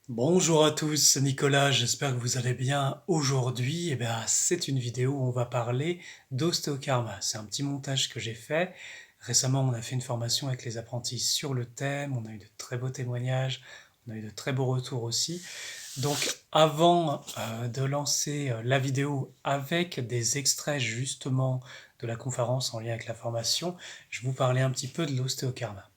Bonjour à tous, c'est Nicolas, j'espère que vous allez bien. Aujourd'hui, c'est une vidéo où on va parler d'ostéokarma. C'est un petit montage que j'ai fait. Récemment, on a fait une formation avec les apprentis sur le thème, on a eu de très beaux témoignages, on a eu de très beaux retours aussi. Donc, avant de lancer la vidéo avec des extraits justement de la conférence en lien avec la formation, je vais vous parler un petit peu de l'ostéokarma.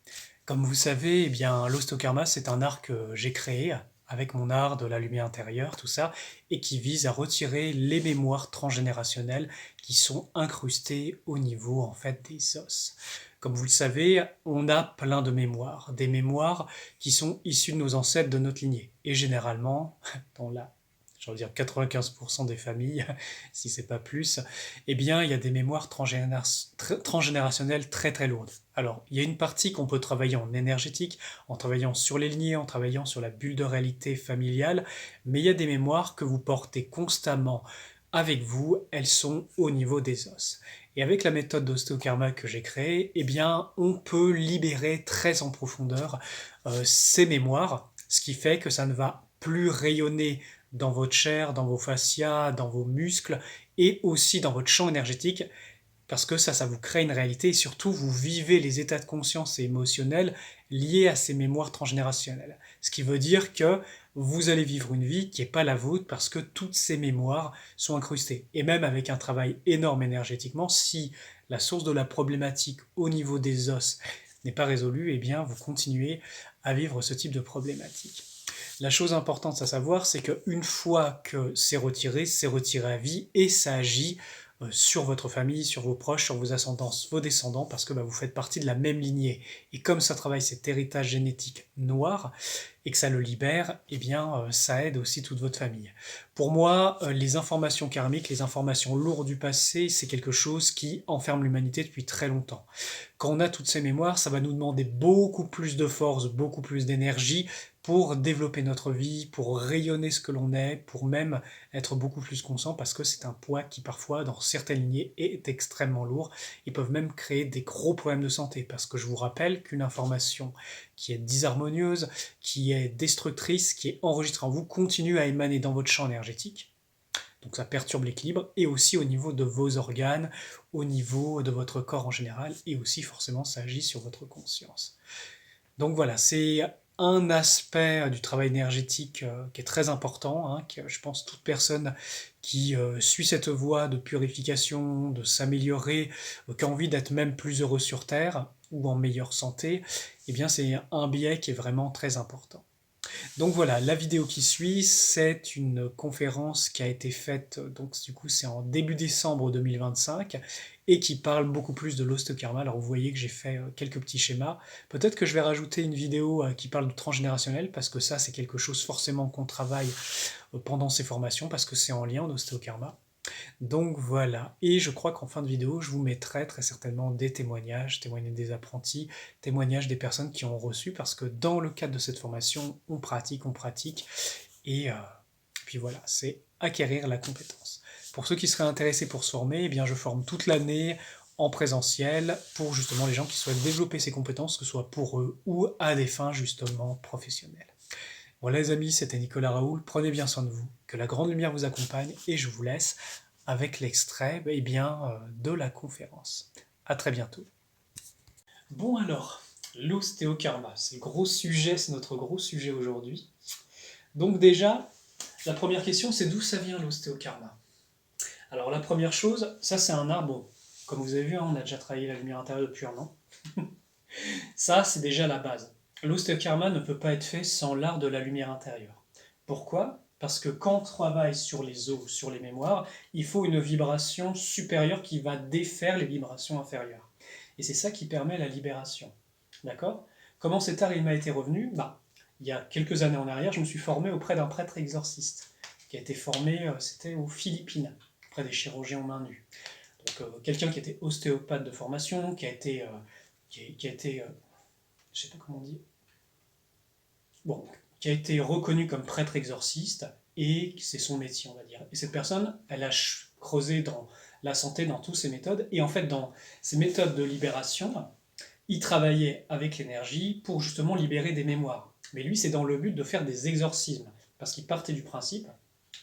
Comme vous savez, l'ostéokarma, c'est un art que j'ai créé avec mon art de la lumière intérieure, tout ça, et qui vise à retirer les mémoires transgénérationnelles qui sont incrustées au niveau en fait des os. Comme vous le savez, on a plein de mémoires, des mémoires qui sont issues de nos ancêtres, de notre lignée. Et généralement, dans la je veux dire 95% des familles, si c'est pas plus, eh bien, il y a des mémoires transgénérationnelles très très lourdes. Alors, il y a une partie qu'on peut travailler en énergétique, en travaillant sur les lignées, en travaillant sur la bulle de réalité familiale, mais il y a des mémoires que vous portez constamment avec vous, elles sont au niveau des os. Et avec la méthode d'ostéokarma que j'ai créée, eh bien, on peut libérer très en profondeur ces mémoires, ce qui fait que ça ne va plus rayonner dans votre chair, dans vos fascias, dans vos muscles et aussi dans votre champ énergétique, parce que ça vous crée une réalité et surtout vous vivez les états de conscience et émotionnels liés à ces mémoires transgénérationnelles. Ce qui veut dire que vous allez vivre une vie qui n'est pas la vôtre parce que toutes ces mémoires sont incrustées. Et même avec un travail énorme énergétiquement, si la source de la problématique au niveau des os n'est pas résolue, eh bien vous continuez à vivre ce type de problématique. La chose importante à savoir, c'est qu'une fois que c'est retiré à vie et ça agit sur votre famille, sur vos proches, sur vos ascendants, vos descendants, parce que vous faites partie de la même lignée. Et comme ça travaille cet héritage génétique noir et que ça le libère, eh bien, ça aide aussi toute votre famille. Pour moi, les informations karmiques, les informations lourdes du passé, c'est quelque chose qui enferme l'humanité depuis très longtemps. Quand on a toutes ces mémoires, ça va nous demander beaucoup plus de force, beaucoup plus d'énergie pour développer notre vie, pour rayonner ce que l'on est, pour même être beaucoup plus conscient, parce que c'est un poids qui parfois, dans certaines lignées, est extrêmement lourd. Ils peuvent même créer des gros problèmes de santé, parce que je vous rappelle qu'une information qui est disharmonieuse, qui est destructrice, qui est enregistrée en vous, continue à émaner dans votre champ énergétique. Donc ça perturbe l'équilibre, et aussi au niveau de vos organes, au niveau de votre corps en général, et aussi forcément ça agit sur votre conscience. Donc voilà, c'est un aspect du travail énergétique qui est très important, hein, que je pense toute personne qui suit cette voie de purification, de s'améliorer, qui a envie d'être même plus heureux sur Terre ou en meilleure santé, eh bien c'est un biais qui est vraiment très important. Donc voilà, la vidéo qui suit, c'est une conférence qui a été faite, donc du coup c'est en début décembre 2025, et qui parle beaucoup plus de l'ostéokarma. Alors vous voyez que j'ai fait quelques petits schémas. Peut-être que je vais rajouter une vidéo qui parle du transgénérationnel, parce que ça c'est quelque chose forcément qu'on travaille pendant ces formations, parce que c'est en lien en ostéokarma. Donc voilà, et je crois qu'en fin de vidéo, je vous mettrai très certainement des témoignages, témoignages des apprentis, témoignages des personnes qui ont reçu, parce que dans le cadre de cette formation, on pratique, et puis voilà, c'est acquérir la compétence. Pour ceux qui seraient intéressés pour se former, eh bien je forme toute l'année en présentiel pour justement les gens qui souhaitent développer ces compétences, que ce soit pour eux ou à des fins justement professionnelles. Voilà les amis, c'était Nicolas Raoul, prenez bien soin de vous, que la grande lumière vous accompagne, et je vous laisse avec l'extrait de la conférence. À très bientôt. Bon alors, l'ostéokarma, c'est le gros sujet, c'est notre gros sujet aujourd'hui. Donc déjà, la première question, c'est d'où ça vient l'ostéokarma. Alors la première chose, ça c'est un arbre, comme vous avez vu, hein, on a déjà travaillé la lumière intérieure depuis un an. Ça, c'est déjà la base. L'ostéokarma ne peut pas être fait sans l'art de la lumière intérieure. Pourquoi? Parce que quand on travaille sur les os, sur les mémoires, il faut une vibration supérieure qui va défaire les vibrations inférieures. Et c'est ça qui permet la libération. D'accord? Comment cet art il m'a été revenu? Il y a quelques années en arrière, je me suis formé auprès d'un prêtre exorciste, qui a été formé, c'était aux Philippines, auprès des chirurgiens aux mains nues. Donc quelqu'un qui était ostéopathe de formation, qui a été je sais pas comment on dit, bon, qui a été reconnu comme prêtre exorciste, et c'est son métier, on va dire. Et cette personne, elle a creusé dans la santé, dans toutes ses méthodes, et en fait, dans ces méthodes de libération, il travaillait avec l'énergie pour justement libérer des mémoires. Mais lui, c'est dans le but de faire des exorcismes, parce qu'il partait du principe,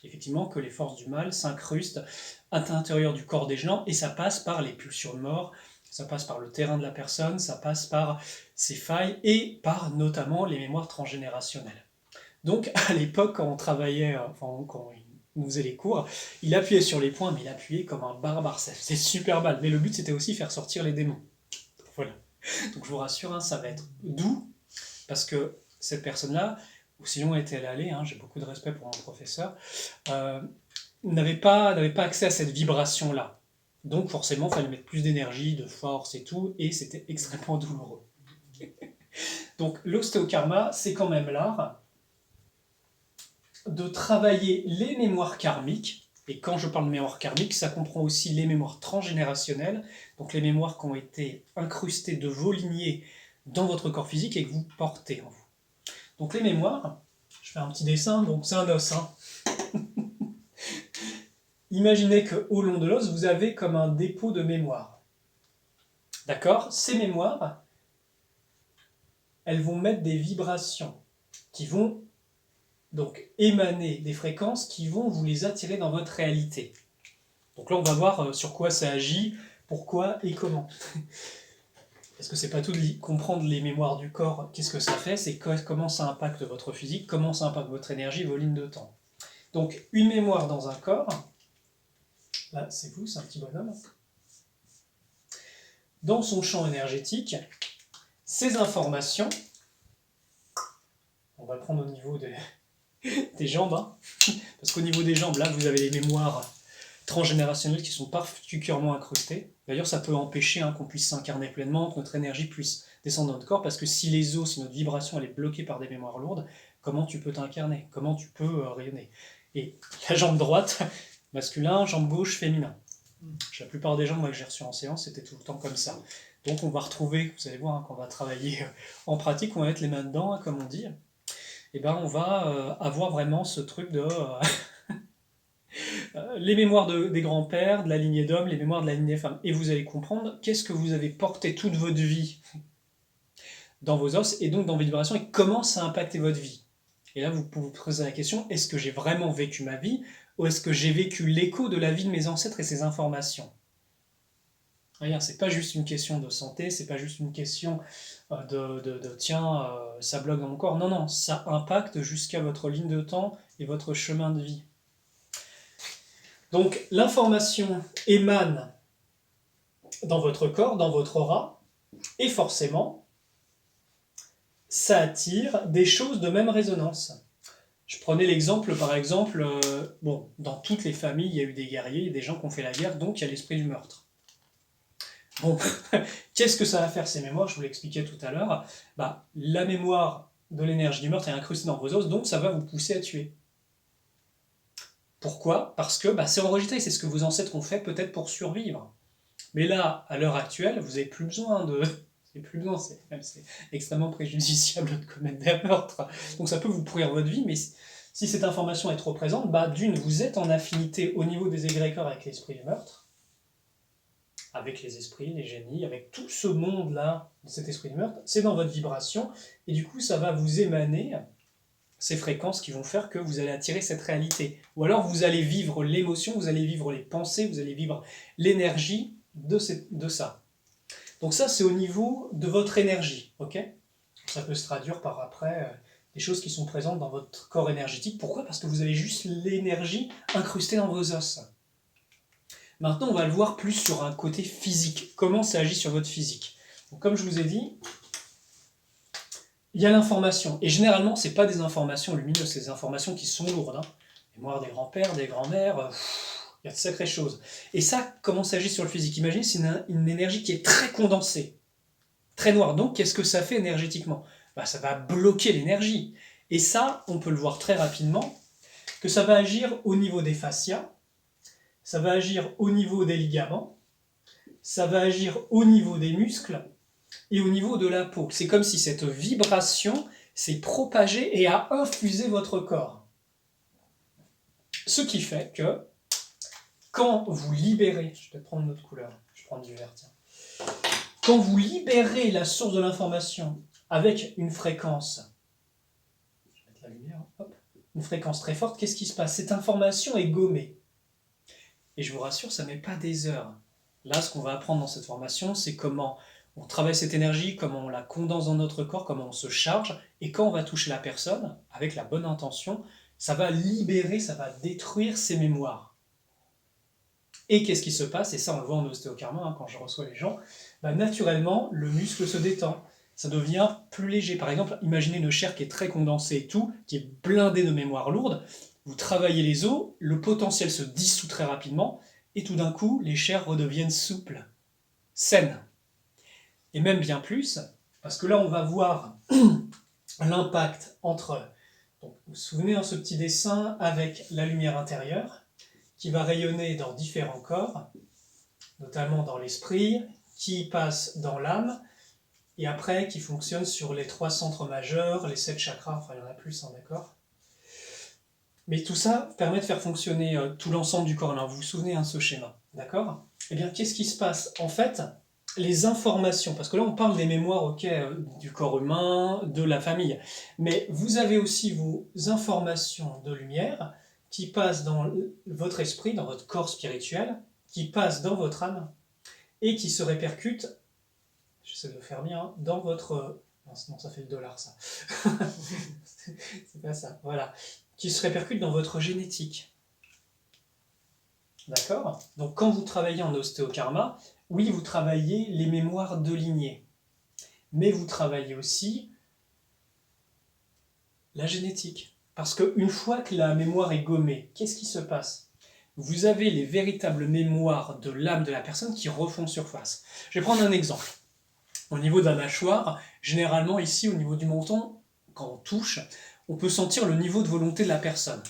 effectivement, que les forces du mal s'incrustent à l'intérieur du corps des gens, et ça passe par les pulsions de mort, ça passe par le terrain de la personne, ça passe par ses failles, et par notamment les mémoires transgénérationnelles. Donc, à l'époque, quand on travaillait, enfin, quand il nous faisait les cours, il appuyait sur les points, mais il appuyait comme un barbare, c'est super mal. Mais le but, c'était aussi faire sortir les démons. Voilà. Donc, je vous rassure, hein, ça va être doux, parce que cette personne-là, aussi loin était-elle allée, hein, j'ai beaucoup de respect pour mon professeur, n'avait pas accès à cette vibration-là. Donc forcément, il fallait mettre plus d'énergie, de force et tout, et c'était extrêmement douloureux. Donc l'ostéokarma, c'est quand même l'art de travailler les mémoires karmiques, et quand je parle de mémoire karmique, ça comprend aussi les mémoires transgénérationnelles, donc les mémoires qui ont été incrustées de vos lignées dans votre corps physique et que vous portez en vous. Donc les mémoires, je fais un petit dessin, donc c'est un os. Hein. Imaginez qu'au long de l'os, vous avez comme un dépôt de mémoire. D'accord? Ces mémoires, elles vont mettre des vibrations qui vont donc émaner des fréquences qui vont vous les attirer dans votre réalité. Donc là, on va voir sur quoi ça agit, pourquoi et comment. Parce que c'est pas tout de comprendre les mémoires du corps, qu'est-ce que ça fait, c'est comment ça impacte votre physique, comment ça impacte votre énergie, vos lignes de temps. Donc, une mémoire dans un corps, là, c'est vous, c'est un petit bonhomme. Dans son champ énergétique, ces informations, on va prendre au niveau des jambes, hein, parce qu'au niveau des jambes, là, vous avez les mémoires transgénérationnelles qui sont particulièrement incrustées. D'ailleurs, ça peut empêcher qu'on puisse s'incarner pleinement, que notre énergie puisse descendre dans notre corps, parce que si les os, si notre vibration, elle est bloquée par des mémoires lourdes, comment tu peux t'incarner? Comment tu peux rayonner? Et la jambe droite, masculin, jambe gauche, féminin. La plupart des gens moi, que j'ai reçus en séance, c'était tout le temps comme ça. Donc on va retrouver, vous allez voir, quand on va travailler en pratique, on va mettre les mains dedans, comme on dit, et ben on va avoir vraiment ce truc de les mémoires des grands-pères, de la lignée d'hommes, les mémoires de la lignée des femmes. Et vous allez comprendre qu'est-ce que vous avez porté toute votre vie dans vos os, et donc dans vos vibrations, et comment ça a impacté votre vie. Et là, vous pouvez vous poser la question, est-ce que j'ai vraiment vécu ma vie, ou est-ce que j'ai vécu l'écho de la vie de mes ancêtres et ces informations? Regarde, c'est pas juste une question de santé, c'est pas juste une question tiens, ça bloque dans mon corps. Non, non, ça impacte jusqu'à votre ligne de temps et votre chemin de vie. Donc l'information émane dans votre corps, dans votre aura, et forcément, ça attire des choses de même résonance. Je prenais l'exemple, par exemple, bon, dans toutes les familles, il y a eu des guerriers, il y a des gens qui ont fait la guerre, donc il y a l'esprit du meurtre. Bon, qu'est-ce que ça va faire ces mémoires? Je vous l'expliquais tout à l'heure. La mémoire de l'énergie du meurtre est incrustée dans vos os, donc ça va vous pousser à tuer. Pourquoi? Parce que c'est enregistré, c'est ce que vos ancêtres ont fait peut-être pour survivre. Mais là, à l'heure actuelle, vous n'avez plus besoin de... c'est extrêmement préjudiciable de commettre des meurtres. Donc ça peut vous pourrir votre vie, mais si cette information est trop présente, d'une, vous êtes en affinité au niveau des égrégores avec l'esprit du meurtre, avec les esprits, les génies, avec tout ce monde-là, cet esprit de meurtre, c'est dans votre vibration, et du coup, ça va vous émaner ces fréquences qui vont faire que vous allez attirer cette réalité. Ou alors, vous allez vivre l'émotion, vous allez vivre les pensées, vous allez vivre l'énergie de ça. Donc ça, c'est au niveau de votre énergie, ok? Ça peut se traduire par après des choses qui sont présentes dans votre corps énergétique. Pourquoi? Parce que vous avez juste l'énergie incrustée dans vos os. Maintenant, on va le voir plus sur un côté physique. Comment ça agit sur votre physique? Donc, comme je vous ai dit, il y a l'information. Et généralement, ce n'est pas des informations lumineuses, c'est des informations qui sont lourdes. Mémoire des grands-pères, des grands-mères, il y a de sacrées choses. Et ça, comment ça agit sur le physique? Imaginez, c'est une énergie qui est très condensée, très noire. Donc, qu'est-ce que ça fait énergétiquement? Ça va bloquer l'énergie. Et ça, on peut le voir très rapidement, que ça va agir au niveau des fascias, ça va agir au niveau des ligaments, ça va agir au niveau des muscles et au niveau de la peau. C'est comme si cette vibration s'est propagée et a infusé votre corps. Ce qui fait que quand vous libérez, je vais peut-être prendre une autre couleur, je vais prendre du vert, tiens. Quand vous libérez la source de l'information avec une fréquence une fréquence très forte, qu'est-ce qui se passe? Cette information est gommée. Et je vous rassure, ça ne met pas des heures. Là, ce qu'on va apprendre dans cette formation, c'est comment on travaille cette énergie, comment on la condense dans notre corps, comment on se charge, et quand on va toucher la personne, avec la bonne intention, ça va libérer, ça va détruire ses mémoires. Et qu'est-ce qui se passe? Et ça, on le voit en ostéokarma, hein, quand je reçois les gens, bah, naturellement, le muscle se détend. Ça devient plus léger. Par exemple, imaginez une chair qui est très condensée et tout, qui est blindée de mémoire lourde. Vous travaillez les os, le potentiel se dissout très rapidement, et tout d'un coup, les chairs redeviennent souples, saines. Et même bien plus, parce que là, on va voir l'impact entre... Donc, vous vous souvenez, ce petit dessin avec la lumière intérieure, qui va rayonner dans différents corps, notamment dans l'esprit, qui passe dans l'âme, et après qui fonctionne sur les 3 centres majeurs, les 7 chakras, enfin il y en a plus, hein, d'accord? Mais tout ça permet de faire fonctionner tout l'ensemble du corps. Alors vous vous souvenez de ce schéma, d'accord? Eh bien, qu'est-ce qui se passe? En fait, les informations, parce que là on parle des mémoires, ok, du corps humain, de la famille, mais vous avez aussi vos informations de lumière qui passent dans votre esprit, dans votre corps spirituel, qui passent dans votre âme, et qui se répercutent, j'essaie de le faire bien, dans votre... Non, ça fait le dollar, ça. C'est pas ça, voilà. Qui se répercutent dans votre génétique. D'accord? Donc quand vous travaillez en ostéokarma, oui, vous travaillez les mémoires de lignée, mais vous travaillez aussi la génétique. Parce qu'une fois que la mémoire est gommée, qu'est-ce qui se passe? Vous avez les véritables mémoires de l'âme de la personne qui refont surface. Je vais prendre un exemple. Au niveau de la mâchoire, généralement ici, au niveau du menton, quand on touche, on peut sentir le niveau de volonté de la personne.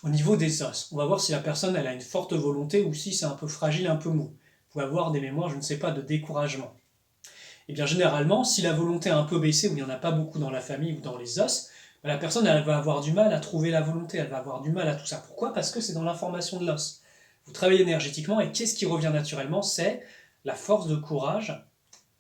Au niveau des os, on va voir si la personne elle a une forte volonté ou si c'est un peu fragile, un peu mou. Vous pouvez avoir des mémoires, je ne sais pas, de découragement. Et bien généralement, si la volonté a un peu baissé, ou il n'y en a pas beaucoup dans la famille ou dans les os, la personne elle va avoir du mal à trouver la volonté, elle va avoir du mal à tout ça. Pourquoi? Parce que c'est dans l'information de l'os. Vous travaillez énergétiquement et qu'est-ce qui revient naturellement? C'est la force de courage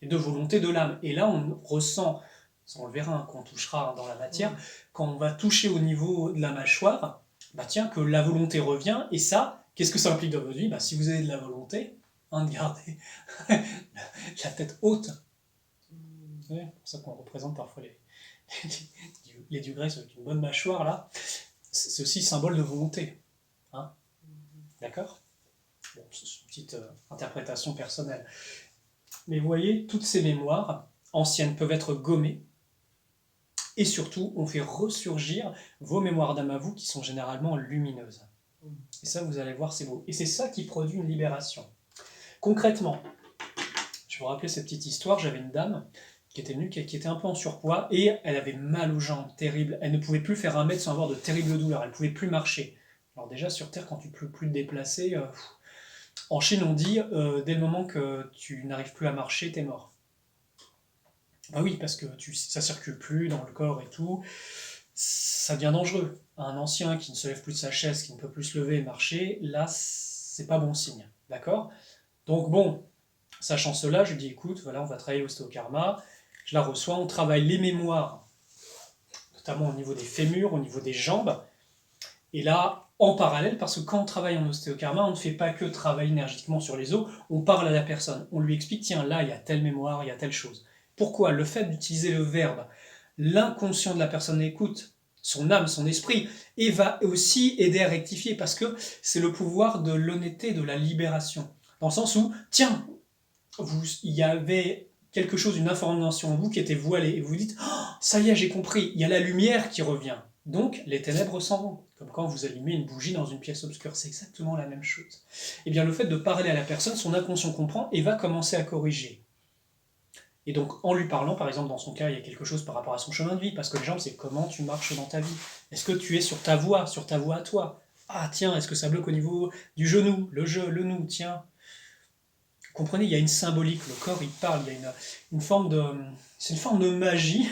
et de volonté de l'âme. Et là, on ressent, ça on le verra hein, quand on touchera dans la matière, quand on va toucher au niveau de la mâchoire, bah tiens, que la volonté revient, et ça, qu'est-ce que ça implique dans votre vie? Bah, si vous avez de la volonté, hein, de garder la tête haute, c'est pour ça qu'on représente parfois les degrés avec une bonne mâchoire, là, c'est aussi symbole de volonté. Hein, d'accord? Bon, c'est une petite interprétation personnelle. Mais vous voyez, toutes ces mémoires anciennes peuvent être gommées, et surtout, on fait ressurgir vos mémoires d'âme à vous qui sont généralement lumineuses. Et ça, vous allez voir, c'est beau. Et c'est ça qui produit une libération. Concrètement, je vais vous rappeler cette petite histoire, j'avais une dame qui était venue, qui était un peu en surpoids, et elle avait mal aux jambes, terrible. Elle ne pouvait plus faire 1 mètre sans avoir de terribles douleurs, elle ne pouvait plus marcher. Alors déjà, sur Terre, quand tu ne peux plus te déplacer, en Chine, on dit, dès le moment que tu n'arrives plus à marcher, t'es mort. Bah oui, parce que ça circule plus dans le corps et tout, ça devient dangereux. Un ancien qui ne se lève plus de sa chaise, qui ne peut plus se lever et marcher, là, c'est pas bon signe, d'accord? Donc bon, sachant cela, je lui dis, écoute, voilà, on va travailler l'ostéokarma, je la reçois, on travaille les mémoires, notamment au niveau des fémurs, au niveau des jambes, et là, en parallèle, parce que quand on travaille en ostéokarma, on ne fait pas que travailler énergétiquement sur les os, on parle à la personne, on lui explique, tiens, là, il y a telle mémoire, il y a telle chose. Pourquoi? Le fait d'utiliser le verbe, l'inconscient de la personne écoute, son âme, son esprit, et va aussi aider à rectifier, parce que c'est le pouvoir de l'honnêteté, de la libération. Dans le sens où, tiens, il y avait quelque chose, une information en vous qui était voilée, et vous vous dites, oh, ça y est, j'ai compris, il y a la lumière qui revient. Donc, les ténèbres s'en vont. Comme quand vous allumez une bougie dans une pièce obscure, c'est exactement la même chose. Et bien, le fait de parler à la personne, son inconscient comprend et va commencer à corriger. Et donc, en lui parlant, par exemple, dans son cas, il y a quelque chose par rapport à son chemin de vie, parce que les gens, c'est comment tu marches dans ta vie. Est-ce que tu es sur ta voie à toi? Ah, tiens, est-ce que ça bloque au niveau du genou, le nous, tiens. Vous comprenez, il y a une symbolique, le corps, il parle, il y a une forme de... C'est une forme de magie,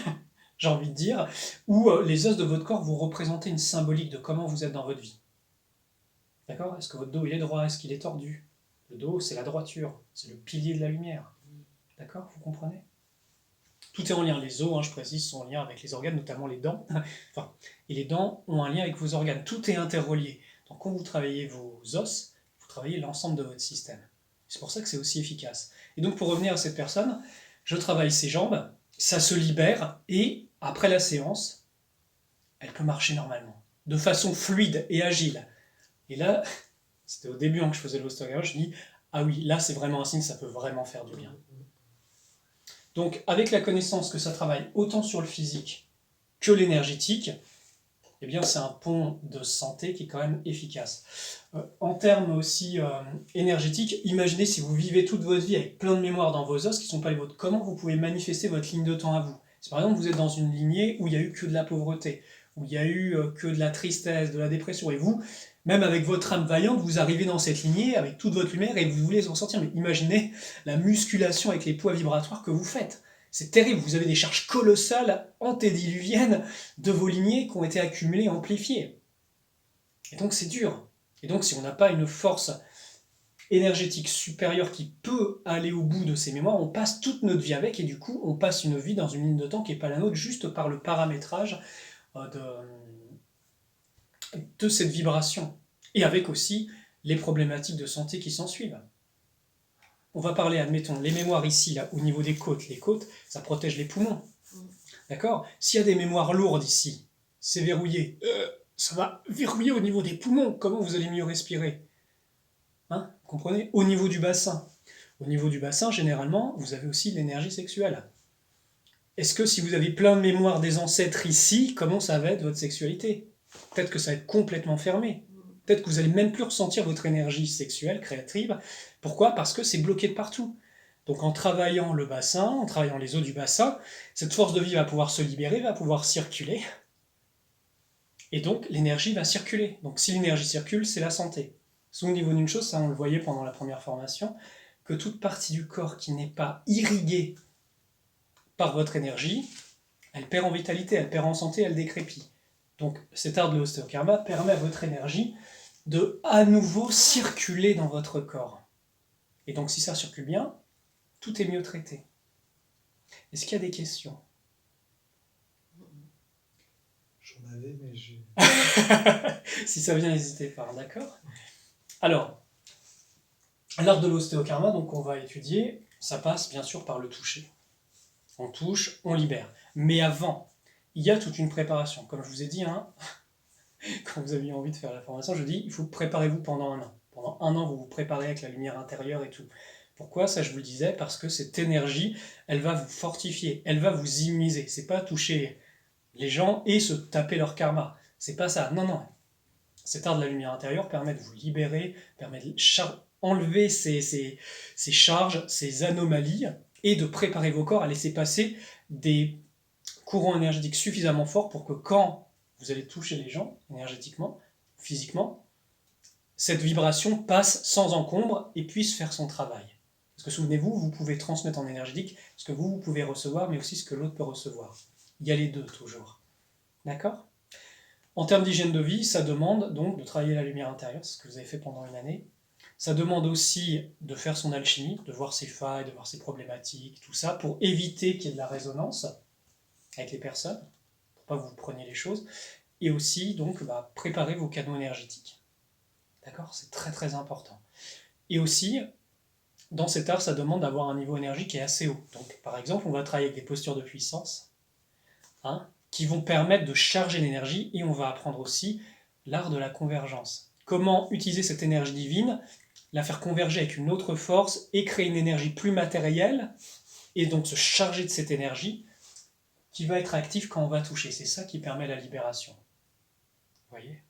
j'ai envie de dire, où les os de votre corps vous représentez une symbolique de comment vous êtes dans votre vie. D'accord? Est-ce que votre dos, il est droit? Est-ce qu'il est tordu? Le dos, c'est la droiture, c'est le pilier de la lumière. D'accord? Vous comprenez? Tout est en lien, les os, je précise, sont en lien avec les organes, notamment les dents. Enfin, et les dents ont un lien avec vos organes, tout est interrelié. Donc quand vous travaillez vos os, vous travaillez l'ensemble de votre système. C'est pour ça que c'est aussi efficace. Et donc pour revenir à cette personne, je travaille ses jambes, ça se libère, et après la séance, elle peut marcher normalement, de façon fluide et agile. Et là, c'était au début que je faisais l'ostéographie, je me dis, ah oui, là c'est vraiment un signe, ça peut vraiment faire du bien. Donc avec la connaissance que ça travaille autant sur le physique que l'énergétique, eh bien c'est un pont de santé qui est quand même efficace. En termes aussi énergétiques, imaginez si vous vivez toute votre vie avec plein de mémoires dans vos os qui ne sont pas les vôtres, comment vous pouvez manifester votre ligne de temps à vous? Si par exemple vous êtes dans une lignée où il n'y a eu que de la pauvreté, où il n'y a eu que de la tristesse, de la dépression, et vous, même avec votre âme vaillante, vous arrivez dans cette lignée avec toute votre lumière et vous voulez en sortir. Mais imaginez la musculation avec les poids vibratoires que vous faites. C'est terrible, vous avez des charges colossales, antédiluviennes de vos lignées qui ont été accumulées, amplifiées. Et donc c'est dur. Et donc si on n'a pas une force énergétique supérieure qui peut aller au bout de ces mémoires, on passe toute notre vie avec, et du coup on passe une vie dans une ligne de temps qui n'est pas la nôtre, juste par le paramétrage de cette vibration. Et avec aussi les problématiques de santé qui s'en suivent. On va parler, admettons, les mémoires ici, là, au niveau des côtes. Les côtes, ça protège les poumons. D'accord? S'il y a des mémoires lourdes ici, c'est verrouillé. Ça va verrouiller au niveau des poumons. Comment vous allez mieux respirer? Vous comprenez? Au niveau du bassin. Au niveau du bassin, généralement, vous avez aussi l'énergie sexuelle. Est-ce que si vous avez plein de mémoires des ancêtres ici, comment ça va être votre sexualité? Peut-être que ça va être complètement fermé. Peut-être que vous n'allez même plus ressentir votre énergie sexuelle, créative. Pourquoi? Parce que c'est bloqué de partout. Donc en travaillant le bassin, en travaillant les os du bassin, cette force de vie va pouvoir se libérer, va pouvoir circuler. Et donc l'énergie va circuler. Donc si l'énergie circule, c'est la santé. Souvenez-vous d'une chose, ça on le voyait pendant la première formation, que toute partie du corps qui n'est pas irriguée par votre énergie, elle perd en vitalité, elle perd en santé, elle décrépit. Donc cet art de l'ostéokarma permet à votre énergie de à nouveau circuler dans votre corps. Et donc si ça circule bien, tout est mieux traité. Est-ce qu'il y a des questions? J'en avais, mais j'ai... Si ça vient, n'hésitez pas, d'accord? Alors, l'art de l'ostéokarma, donc on va étudier, ça passe bien sûr par le toucher. On touche, on libère. Mais avant, il y a toute une préparation. Comme je vous ai dit, quand vous aviez envie de faire la formation, je dis, il faut préparer-vous pendant 1 an. Pendant 1 an, vous vous préparez avec la lumière intérieure et tout. Pourquoi? Ça, je vous le disais, parce que cette énergie, elle va vous fortifier, elle va vous immuniser. C'est pas toucher les gens et se taper leur karma. C'est pas ça. Non, non. Cet art de la lumière intérieure permet de vous libérer, permet de enlever ces charges, ces anomalies, et de préparer vos corps à laisser passer des courants énergétiques suffisamment forts pour que quand vous allez toucher les gens, énergétiquement, physiquement, cette vibration passe sans encombre et puisse faire son travail. Parce que souvenez-vous, vous pouvez transmettre en énergétique ce que vous pouvez recevoir, mais aussi ce que l'autre peut recevoir. Il y a les deux, toujours. D'accord? En termes d'hygiène de vie, ça demande donc de travailler la lumière intérieure, c'est ce que vous avez fait pendant 1 année. Ça demande aussi de faire son alchimie, de voir ses failles, de voir ses problématiques, tout ça, pour éviter qu'il y ait de la résonance avec les personnes, pour pas que vous preniez les choses, et aussi donc préparer vos canaux énergétiques. D'accord? C'est très très important. Et aussi, dans cet art, ça demande d'avoir un niveau énergique qui est assez haut. Donc par exemple, on va travailler avec des postures de puissance, qui vont permettre de charger l'énergie, et on va apprendre aussi l'art de la convergence. Comment utiliser cette énergie divine, la faire converger avec une autre force et créer une énergie plus matérielle, et donc se charger de cette énergie qui va être active quand on va toucher. C'est ça qui permet la libération. Vous voyez?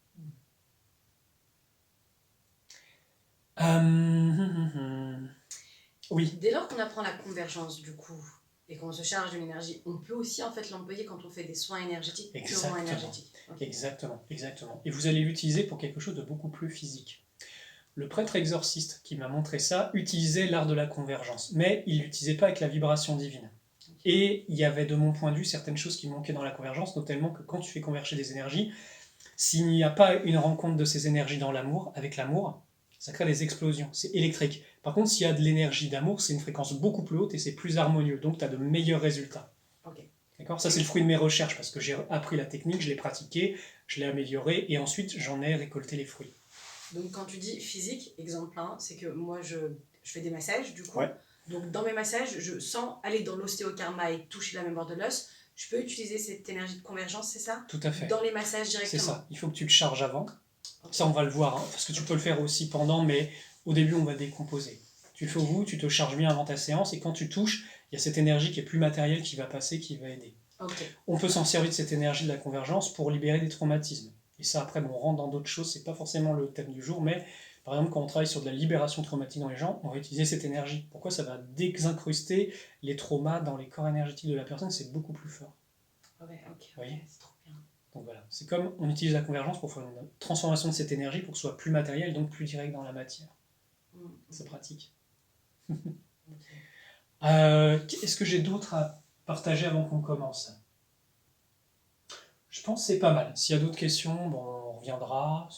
Oui. Dès lors qu'on apprend la convergence, du coup, et qu'on se charge de l'énergie, on peut aussi en fait l'employer quand on fait des soins énergétiques, purement énergétiques. Okay. Exactement, exactement. Et vous allez l'utiliser pour quelque chose de beaucoup plus physique. Le prêtre exorciste qui m'a montré ça utilisait l'art de la convergence, mais il ne l'utilisait pas avec la vibration divine. Et il y avait, de mon point de vue, certaines choses qui manquaient dans la convergence, notamment que quand tu fais converger des énergies, s'il n'y a pas une rencontre de ces énergies dans l'amour, avec l'amour, ça crée des explosions, c'est électrique. Par contre, s'il y a de l'énergie d'amour, c'est une fréquence beaucoup plus haute et c'est plus harmonieux, donc tu as de meilleurs résultats. D'accord ? Ça, c'est le fruit de mes recherches, parce que j'ai appris la technique, je l'ai pratiquée, je l'ai améliorée, et ensuite, j'en ai récolté les fruits. Donc, quand tu dis physique, exemple 1, c'est que moi, je fais des massages, du coup. Ouais. Donc, dans mes massages, je sens aller dans l'ostéokarma et toucher la mémoire de l'os. Je peux utiliser cette énergie de convergence, c'est ça ? Tout à fait. Dans les massages directement. C'est ça. Il faut que tu le charges avant. Okay. Ça, on va le voir, hein, parce que tu peux le faire aussi pendant, mais au début, on va décomposer. Tu le fais au bout, tu te charges bien avant ta séance, et quand tu touches, il y a cette énergie qui est plus matérielle qui va passer, qui va aider. Okay. On peut s'en servir de cette énergie de la convergence pour libérer des traumatismes. Et ça, après, on rentre dans d'autres choses, c'est pas forcément le thème du jour, mais par exemple, quand on travaille sur de la libération traumatique dans les gens, on va utiliser cette énergie. Pourquoi ? Ça va désincruster les traumas dans les corps énergétiques de la personne, c'est beaucoup plus fort. Ouais, ok, c'est trop bien. Donc voilà, c'est comme on utilise la convergence pour faire une transformation de cette énergie pour que ce soit plus matériel, donc plus direct dans la matière. C'est pratique. Est-ce que j'ai d'autres à partager avant qu'on commence ? Je pense que c'est pas mal. S'il y a d'autres questions, bon, on reviendra.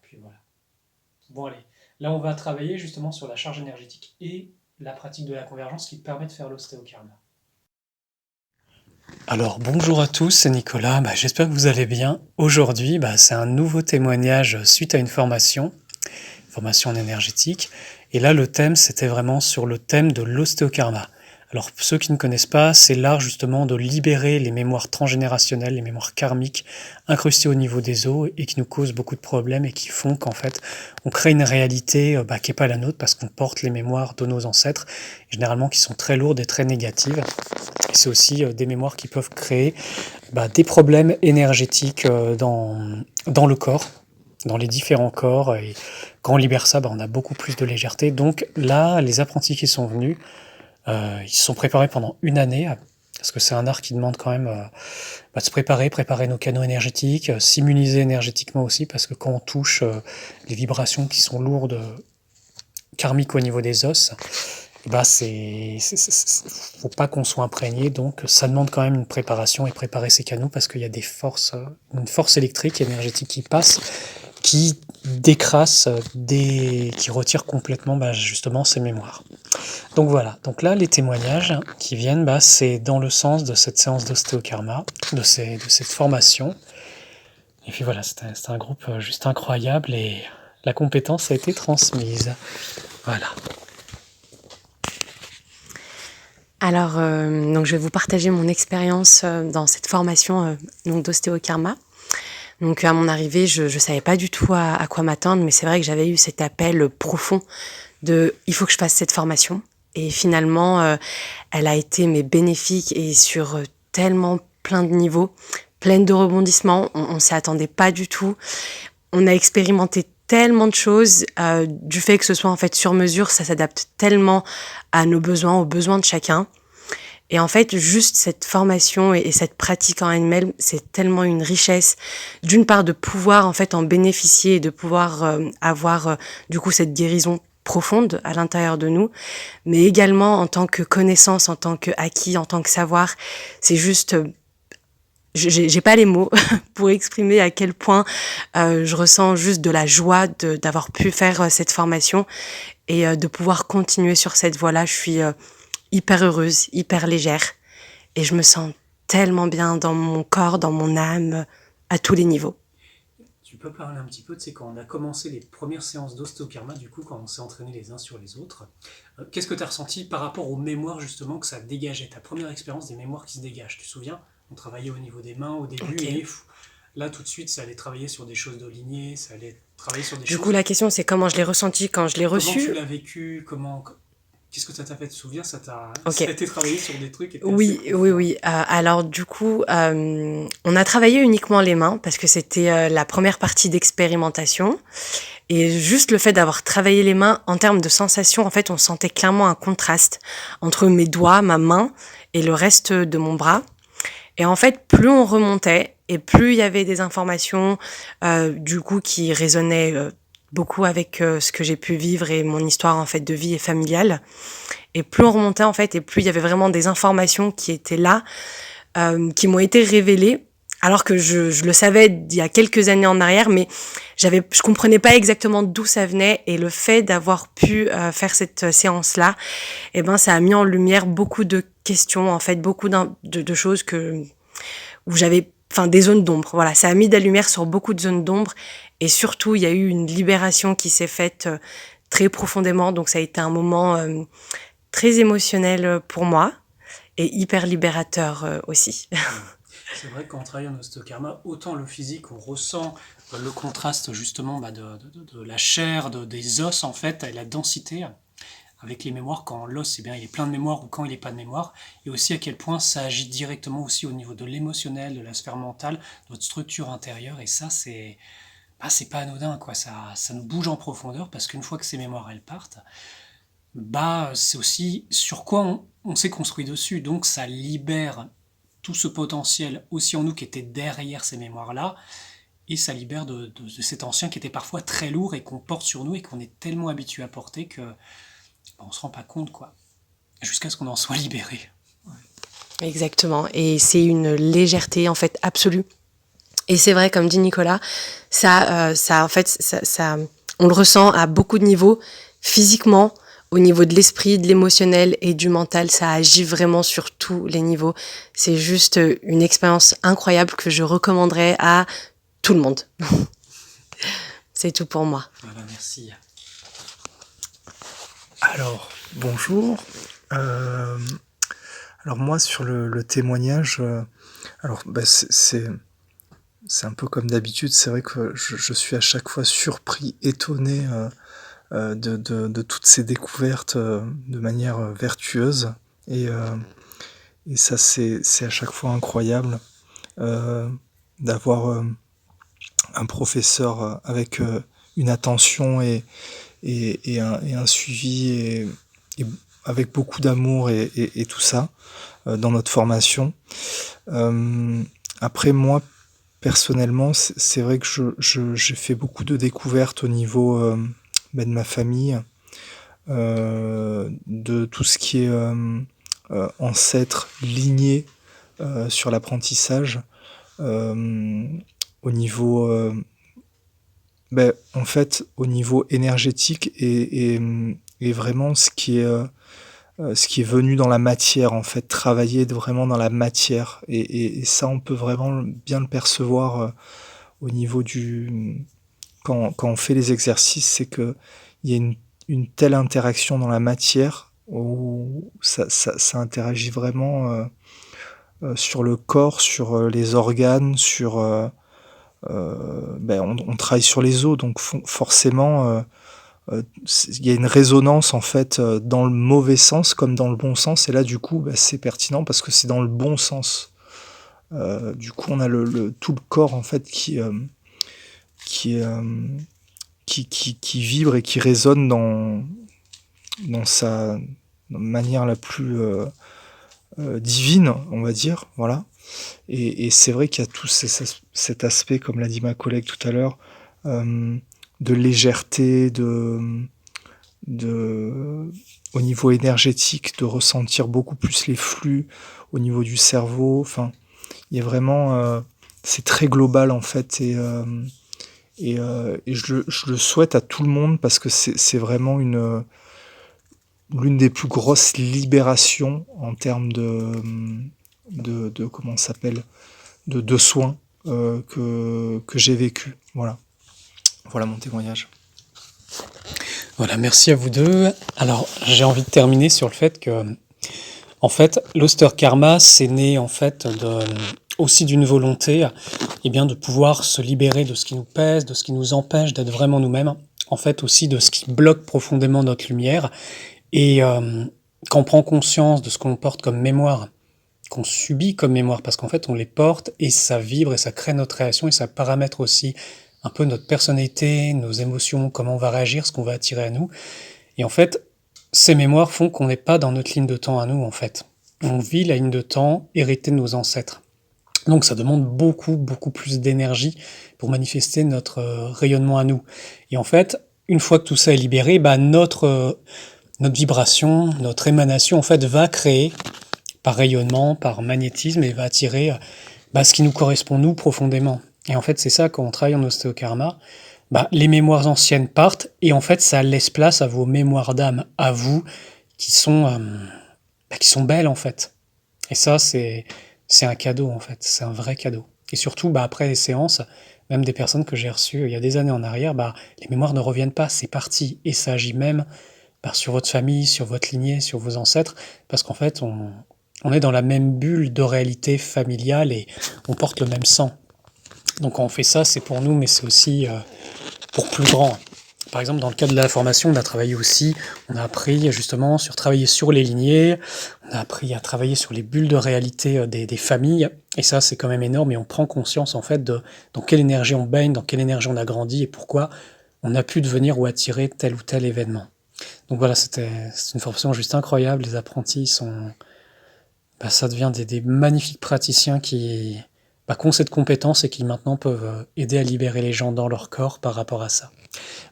Puis voilà. Bon allez, là on va travailler justement sur la charge énergétique et la pratique de la convergence qui permet de faire l'ostéokarma. Alors bonjour à tous, c'est Nicolas, j'espère que vous allez bien. Aujourd'hui, c'est un nouveau témoignage suite à une formation en énergétique. Et là, le thème, c'était vraiment sur le thème de l'ostéokarma. Alors, pour ceux qui ne connaissent pas, c'est l'art justement de libérer les mémoires transgénérationnelles, les mémoires karmiques incrustées au niveau des os et qui nous causent beaucoup de problèmes et qui font qu'en fait, on crée une réalité qui n'est pas la nôtre parce qu'on porte les mémoires de nos ancêtres, généralement qui sont très lourdes et très négatives. Et c'est aussi des mémoires qui peuvent créer des problèmes énergétiques dans le corps, dans les différents corps. Et quand on libère ça, on a beaucoup plus de légèreté. Donc là, les apprentis qui sont venus, ils se sont préparés pendant une année, parce que c'est un art qui demande quand même de se préparer nos canaux énergétiques, s'immuniser énergétiquement aussi, parce que quand on touche les vibrations qui sont lourdes, karmiques au niveau des os, faut pas qu'on soit imprégné, donc ça demande quand même une préparation et préparer ces canaux, parce qu'il y a des forces, une force électrique, énergétique qui passe, qui décrasse, qui retire complètement justement ces mémoires. Donc voilà, donc là les témoignages qui viennent, c'est dans le sens de cette séance d'ostéokarma, de cette formation. Et puis voilà, c'était un groupe juste incroyable et la compétence a été transmise. Voilà. Alors, donc je vais vous partager mon expérience dans cette formation d'ostéokarma. Donc à mon arrivée, je savais pas du tout à quoi m'attendre, mais c'est vrai que j'avais eu cet appel profond de « il faut que je fasse cette formation ». Et finalement, elle a été bénéfique et sur tellement plein de niveaux, pleine de rebondissements, on s'y attendait pas du tout. On a expérimenté tellement de choses, du fait que ce soit en fait sur mesure, ça s'adapte tellement à nos besoins, aux besoins de chacun. Et en fait, juste cette formation et cette pratique en elle-même, c'est tellement une richesse. D'une part, de pouvoir en fait en bénéficier et de pouvoir avoir du coup cette guérison profonde à l'intérieur de nous, mais également en tant que connaissance, en tant que acquis, en tant que savoir. C'est juste, j'ai pas les mots pour exprimer à quel point je ressens juste de la joie d'avoir pu faire cette formation et de pouvoir continuer sur cette voie-là. Je suis hyper heureuse, hyper légère et je me sens tellement bien dans mon corps, dans mon âme, à tous les niveaux. Tu peux parler un petit peu, quand on a commencé les premières séances d'ostéokarma, du coup, quand on s'est entraînés les uns sur les autres, qu'est-ce que tu as ressenti par rapport aux mémoires justement que ça dégageait, ta première expérience des mémoires qui se dégagent? Tu te souviens? On travaillait au niveau des mains au début et là tout de suite ça allait travailler sur des choses de lignée, ça allait travailler sur des choses... Du coup la question c'est comment je l'ai ressenti quand je l'ai reçu. Comment tu l'as vécu, qu'est-ce que ça t'a fait? Tu te souviens, ça a été travaillé sur des trucs? Oui. Alors du coup, on a travaillé uniquement les mains parce que c'était la première partie d'expérimentation. Et juste le fait d'avoir travaillé les mains, en termes de sensations, en fait, on sentait clairement un contraste entre mes doigts, ma main et le reste de mon bras. Et en fait, plus on remontait et plus il y avait des informations du coup qui résonnaient beaucoup avec ce que j'ai pu vivre et mon histoire en fait de vie et familiale. Et plus on remontait en fait et plus il y avait vraiment des informations qui étaient là, qui m'ont été révélées alors que je le savais il y a quelques années en arrière, mais je comprenais pas exactement d'où ça venait, et le fait d'avoir pu faire cette séance-là, eh ben ça a mis en lumière beaucoup de questions, en fait, beaucoup de choses où j'avais, enfin, des zones d'ombre. Voilà, ça a mis de la lumière sur beaucoup de zones d'ombre, et surtout il y a eu une libération qui s'est faite très profondément, donc ça a été un moment très émotionnel pour moi et hyper libérateur aussi. C'est vrai qu'en travaillant en ostéokarma, autant le physique, on ressent le contraste justement de la chair, des os en fait, et la densité avec les mémoires, quand l'os il est plein de mémoire ou quand il n'est pas de mémoire, et aussi à quel point ça agit directement aussi au niveau de l'émotionnel, de la sphère mentale, de notre structure intérieure, et ça c'est pas anodin, quoi. Ça nous bouge en profondeur, parce qu'une fois que ces mémoires elles partent, c'est aussi sur quoi on s'est construit dessus, donc ça libère tout ce potentiel aussi en nous qui était derrière ces mémoires-là, et ça libère de cet ancien qui était parfois très lourd et qu'on porte sur nous et qu'on est tellement habitué à porter que on se rend pas compte, quoi, jusqu'à ce qu'on en soit libéré. Exactement, et c'est une légèreté en fait absolue. Et c'est vrai, comme dit Nicolas, ça en fait, ça, on le ressent à beaucoup de niveaux, physiquement, au niveau de l'esprit, de l'émotionnel et du mental, ça agit vraiment sur tous les niveaux. C'est juste une expérience incroyable que je recommanderais à tout le monde. C'est tout pour moi. Voilà, merci. Alors, bonjour. Alors moi, sur le témoignage, c'est un peu comme d'habitude. C'est vrai que je suis à chaque fois surpris, étonné de toutes ces découvertes de manière vertueuse. Et ça, c'est à chaque fois incroyable d'avoir un professeur avec une attention et un suivi et avec beaucoup d'amour et tout ça dans notre formation. Après, moi, personnellement, c'est vrai que j'ai fait beaucoup de découvertes au niveau de ma famille, de tout ce qui est ancêtre, lignée sur l'apprentissage, au niveau en fait, au niveau énergétique et vraiment ce qui est venu dans la matière, en fait, travailler vraiment dans la matière. Et ça, on peut vraiment bien le percevoir au niveau quand on fait les exercices, c'est qu'il y a une telle interaction dans la matière où ça interagit vraiment sur le corps, sur les organes, sur... on travaille sur les os, donc forcément, il y a une résonance en fait dans le mauvais sens comme dans le bon sens, et là du coup c'est pertinent parce que c'est dans le bon sens. Du coup on a tout le corps en fait qui vibre et qui résonne dans sa manière la plus divine, on va dire, voilà. Et c'est vrai qu'il y a tout cet aspect, comme l'a dit ma collègue tout à l'heure, de légèreté, au niveau énergétique, de ressentir beaucoup plus les flux au niveau du cerveau. Enfin, il y a vraiment, c'est très global en fait, et je le souhaite à tout le monde parce que c'est vraiment l'une des plus grosses libérations en termes de comment ça s'appelle, de soins que j'ai vécu. Voilà mon témoignage. Voilà, merci à vous deux. Alors, j'ai envie de terminer sur le fait que, en fait, l'Osterkarma, c'est né en fait aussi d'une volonté, de pouvoir se libérer de ce qui nous pèse, de ce qui nous empêche d'être vraiment nous-mêmes, en fait aussi de ce qui bloque profondément notre lumière, et quand on prend conscience de ce qu'on porte comme mémoire, qu'on subit comme mémoire, parce qu'en fait on les porte et ça vibre et ça crée notre réaction et ça paramètre aussi un peu notre personnalité, nos émotions, comment on va réagir, ce qu'on va attirer à nous. Et en fait, ces mémoires font qu'on n'est pas dans notre ligne de temps à nous, en fait. On vit la ligne de temps héritée de nos ancêtres. Donc ça demande beaucoup, beaucoup plus d'énergie pour manifester notre rayonnement à nous. Et en fait, une fois que tout ça est libéré, notre vibration, notre émanation, en fait, va créer, par rayonnement, par magnétisme, et va attirer ce qui nous correspond nous profondément. Et en fait, c'est ça, quand on travaille en ostéokarma, les mémoires anciennes partent et en fait, ça laisse place à vos mémoires d'âme, à vous, qui sont belles en fait. Et ça, c'est un cadeau en fait, c'est un vrai cadeau. Et surtout, après les séances, même des personnes que j'ai reçues il y a des années en arrière, les mémoires ne reviennent pas, c'est parti. Et ça agit même sur votre famille, sur votre lignée, sur vos ancêtres, parce qu'en fait, on est dans la même bulle de réalité familiale et on porte le même sang. Donc quand on fait ça, c'est pour nous, mais c'est aussi pour plus grand. Par exemple, dans le cadre de la formation, on a travaillé aussi, on a appris justement sur travailler sur les lignées, on a appris à travailler sur les bulles de réalité des familles, et ça c'est quand même énorme, et on prend conscience en fait de dans quelle énergie on baigne, dans quelle énergie on a grandi, et pourquoi on a pu devenir ou attirer tel ou tel événement. Donc voilà, c'est une formation juste incroyable, les apprentis sont... ça devient des magnifiques praticiens qui ont cette compétence et qui maintenant peuvent aider à libérer les gens dans leur corps par rapport à ça.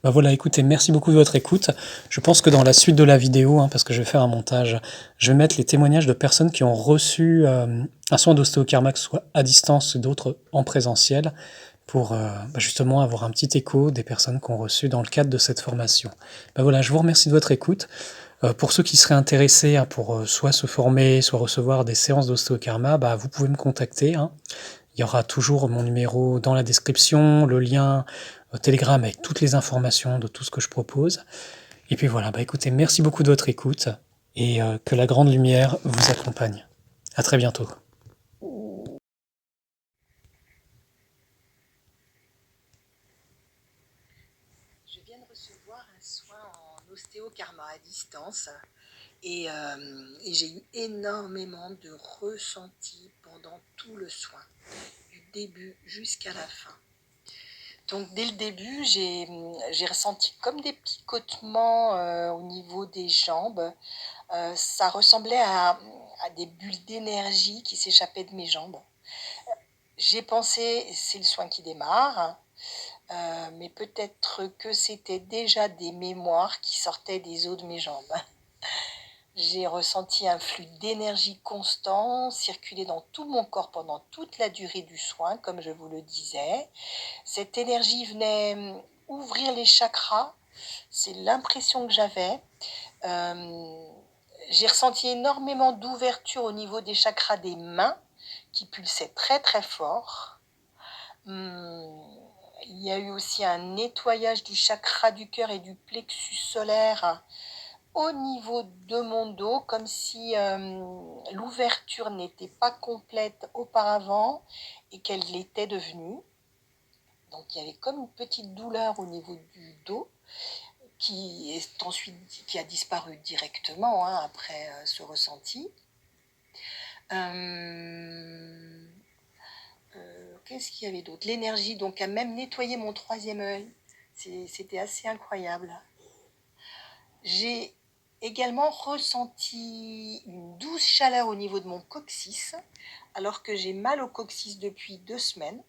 Voilà, écoutez, merci beaucoup de votre écoute. Je pense que dans la suite de la vidéo, parce que je vais faire un montage, je vais mettre les témoignages de personnes qui ont reçu un soin d'ostéokarma, que ce soit à distance ou d'autres en présentiel, pour justement avoir un petit écho des personnes qui ont reçu dans le cadre de cette formation. Voilà, je vous remercie de votre écoute. Pour ceux qui seraient intéressés pour soit se former, soit recevoir des séances d'ostéokarma, vous pouvez me contacter. Il y aura toujours mon numéro dans la description, le lien Telegram avec toutes les informations de tout ce que je propose. Et puis voilà, écoutez, merci beaucoup de votre écoute et que la grande lumière vous accompagne. À très bientôt. Je viens de recevoir un soin en ostéokarma à distance et j'ai eu énormément de ressentis pendant tout le soin, du début jusqu'à la fin. Donc dès le début, j'ai ressenti comme des picotements au niveau des jambes. Ça ressemblait à des bulles d'énergie qui s'échappaient de mes jambes. J'ai pensé, c'est le soin qui démarre. Mais peut-être que c'était déjà des mémoires qui sortaient des os de mes jambes. J'ai ressenti un flux d'énergie constant circuler dans tout mon corps pendant toute la durée du soin, comme je vous le disais. Cette énergie venait ouvrir les chakras, c'est l'impression que j'avais. J'ai ressenti énormément d'ouverture au niveau des chakras des mains, qui pulsaient très très fort. Il y a eu aussi un nettoyage du chakra du cœur et du plexus solaire au niveau de mon dos, comme si l'ouverture n'était pas complète auparavant et qu'elle l'était devenue. Donc il y avait comme une petite douleur au niveau du dos qui a disparu directement après ce ressenti. Qu'est-ce qu'il y avait d'autre? L'énergie, donc, a même nettoyé mon troisième œil. C'était assez incroyable. J'ai également ressenti une douce chaleur au niveau de mon coccyx, alors que j'ai mal au coccyx depuis 2 semaines.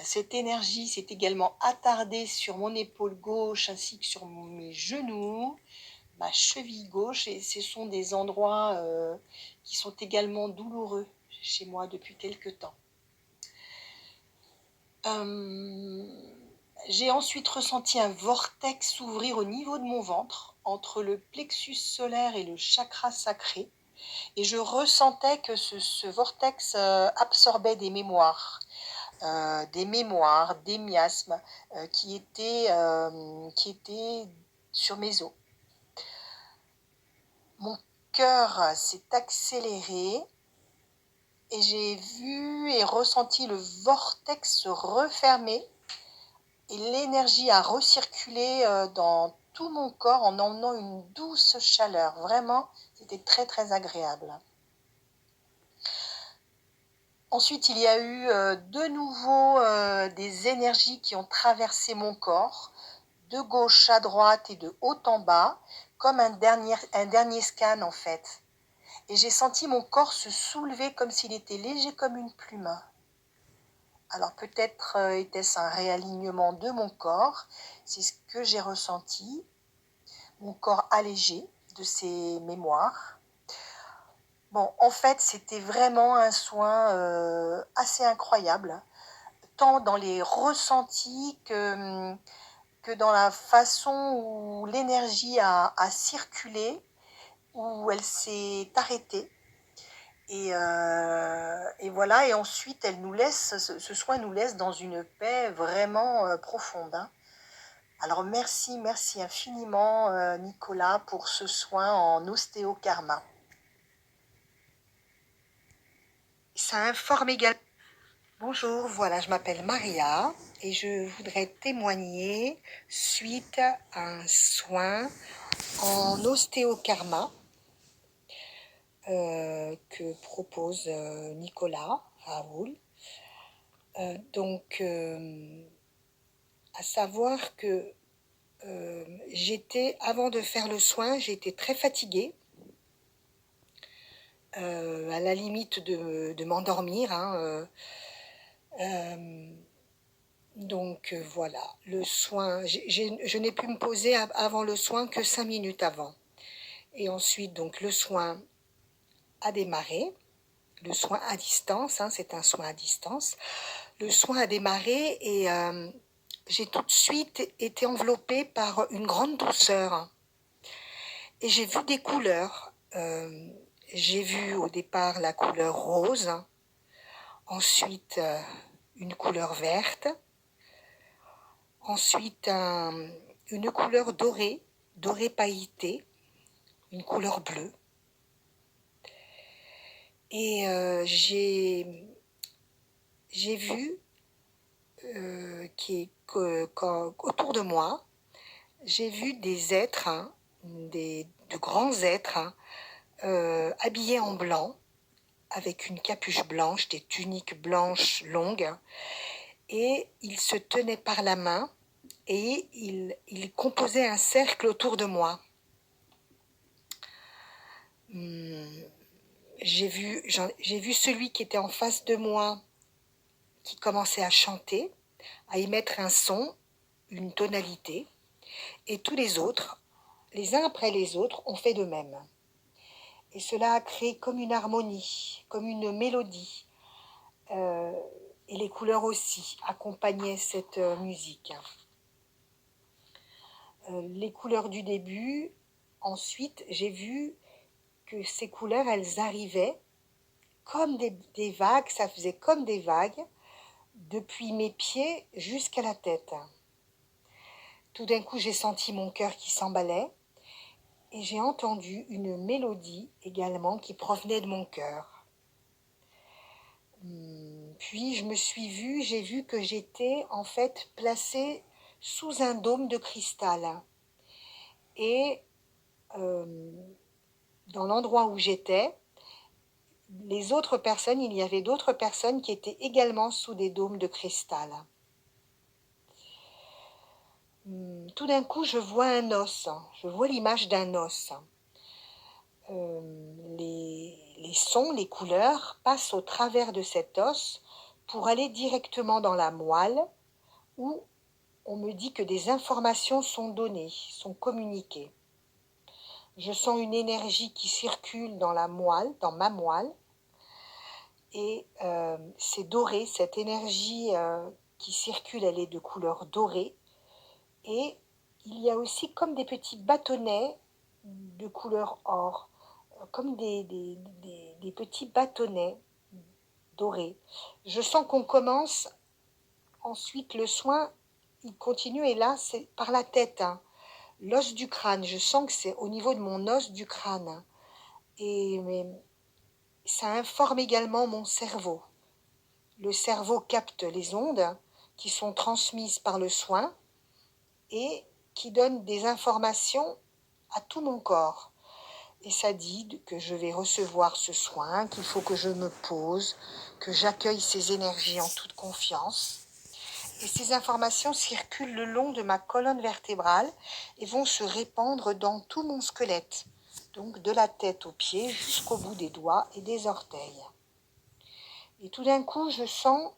Cette énergie s'est également attardée sur mon épaule gauche ainsi que sur mes genoux, ma cheville gauche, et ce sont des endroits qui sont également douloureux chez moi depuis quelque temps. J'ai ensuite ressenti un vortex s'ouvrir au niveau de mon ventre, entre le plexus solaire et le chakra sacré, et je ressentais que ce vortex absorbait des mémoires, des miasmes qui étaient sur mes os. Mon cœur s'est accéléré et j'ai vu et ressenti le vortex se refermer et l'énergie a recirculé dans tout mon corps en emmenant une douce chaleur. Vraiment, c'était très très agréable. Ensuite, il y a eu de nouveau des énergies qui ont traversé mon corps, de gauche à droite et de haut en bas, comme un dernier scan en fait. Et j'ai senti mon corps se soulever comme s'il était léger comme une plume. Alors peut-être était-ce un réalignement de mon corps, c'est ce que j'ai ressenti, mon corps allégé de ces mémoires. Bon, en fait, c'était vraiment un soin assez incroyable, tant dans les ressentis que dans la façon où l'énergie a circulé, où elle s'est arrêtée. Et voilà, et ensuite, ce soin nous laisse dans une paix vraiment profonde, hein. Alors merci infiniment Nicolas pour ce soin en ostéokarma. Ça informe également. Bonjour, voilà, je m'appelle Maria et je voudrais témoigner suite à un soin en ostéokarma que propose Nicolas Raoul. À savoir que avant de faire le soin, j'étais très fatiguée, à la limite de m'endormir, hein, voilà, le soin, je n'ai pu me poser avant le soin que 5 minutes avant. Et ensuite, donc, le soin a démarré. Le soin à distance, hein, c'est un soin à distance. Le soin a démarré et j'ai tout de suite été enveloppée par une grande douceur. Et j'ai vu des couleurs. J'ai vu au départ la couleur rose, ensuite une couleur verte, ensuite une couleur dorée, dorée pailletée, une couleur bleue. Et j'ai vu qu'autour de moi, j'ai vu des êtres, hein, de grands êtres, hein, habillés en blanc, avec une capuche blanche, des tuniques blanches longues, et ils se tenaient par la main et ils composaient un cercle autour de moi. J'ai vu celui qui était en face de moi qui commençait à chanter, à émettre un son, une tonalité, et tous les autres, les uns après les autres, ont fait de même. Et cela a créé comme une harmonie, comme une mélodie. Et les couleurs aussi accompagnaient cette musique. Les couleurs du début, ensuite, j'ai vu que ces couleurs, elles arrivaient comme des vagues, ça faisait comme des vagues, depuis mes pieds jusqu'à la tête. Tout d'un coup, j'ai senti mon cœur qui s'emballait et j'ai entendu une mélodie également qui provenait de mon cœur. Puis j'ai vu que j'étais en fait placée sous un dôme de cristal. Et dans l'endroit où j'étais, il y avait d'autres personnes qui étaient également sous des dômes de cristal. Tout d'un coup, je vois un os, je vois l'image d'un os. Les sons, les couleurs passent au travers de cet os pour aller directement dans la moelle où on me dit que des informations sont données, sont communiquées. Je sens une énergie qui circule dans la moelle, dans ma moelle, et c'est doré, cette énergie qui circule, elle est de couleur dorée, et il y a aussi comme des petits bâtonnets de couleur or, comme des petits bâtonnets dorés. Je sens qu'on commence, ensuite le soin, il continue, et là c'est par la tête, hein, l'os du crâne, je sens que c'est au niveau de mon os du crâne, mais ça informe également mon cerveau. Le cerveau capte les ondes qui sont transmises par le soin et qui donnent des informations à tout mon corps. Et ça dit que je vais recevoir ce soin, qu'il faut que je me pose, que j'accueille ces énergies en toute confiance. Et ces informations circulent le long de ma colonne vertébrale et vont se répandre dans tout mon squelette, donc de la tête aux pieds jusqu'au bout des doigts et des orteils. Et tout d'un coup, je sens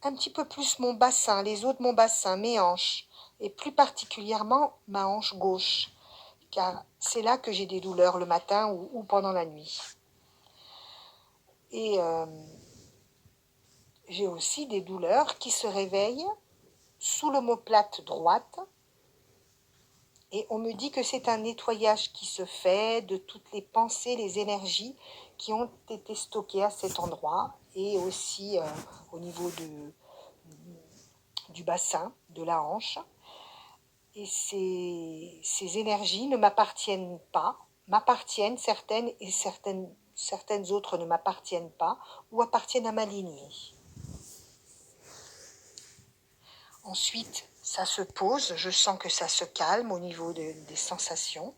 un petit peu plus mon bassin, les os de mon bassin, mes hanches, et plus particulièrement ma hanche gauche, car c'est là que j'ai des douleurs le matin ou pendant la nuit. Et j'ai aussi des douleurs qui se réveillent sous l'omoplate droite. Et on me dit que c'est un nettoyage qui se fait de toutes les pensées, les énergies qui ont été stockées à cet endroit et aussi au niveau du bassin, de la hanche. Et ces énergies ne m'appartiennent pas, m'appartiennent certaines et certaines autres ne m'appartiennent pas ou appartiennent à ma lignée. Ensuite, ça se pose, je sens que ça se calme au niveau des sensations.